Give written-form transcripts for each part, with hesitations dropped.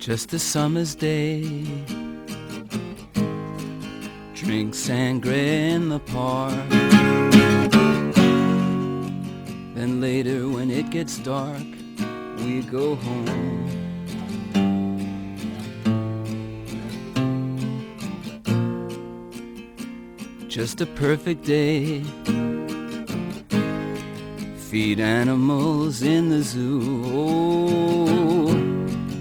Just a summer's day, drink sangria in the park. Then later when it gets dark, we go home. Just a perfect day, feed animals in the zoo. Oh,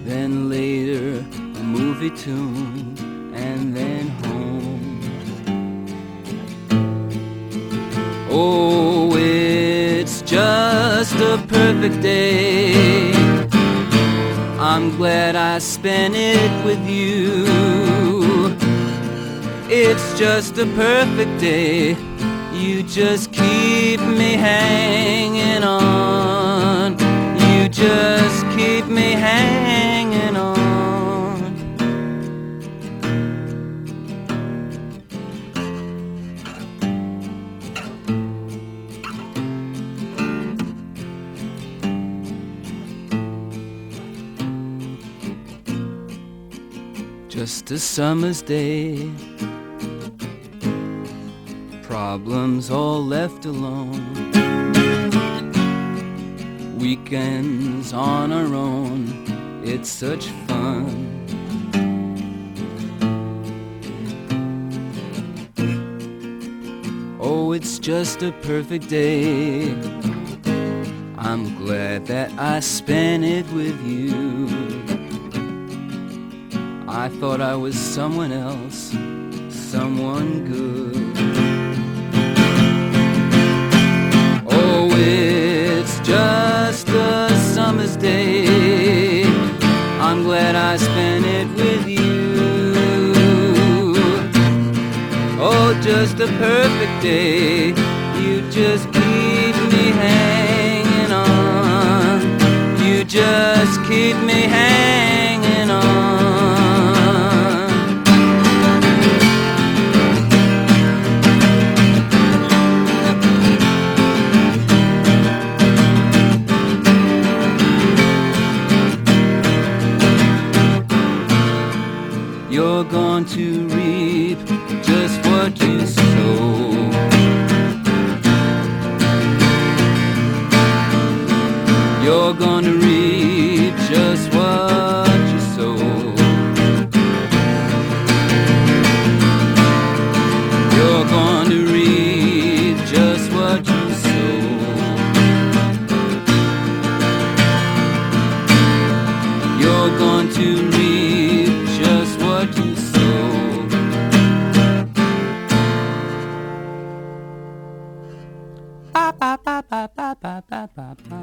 then later a movie tune, and then home. Oh, it's just a perfect day. I'm glad I spent it with you. It's just a perfect day. You just keep me hanging on. You just keep me hanging on. Just a summer's day, problems all left alone, weekends on our own, it's such fun. Oh, it's just a perfect day. I'm glad that I spent it with you. I thought I was someone else, someone good. Just a summer's day, I'm glad I spent it with you. Oh, just a perfect day, you just keep me hanging on. You just keep me hanging on. You're going to reap just what you sow. You're going to reap just what you sow. You're going to reap just what you sow. You're going to reap just what you sow. Ba ba ba ba ba ba ba ba.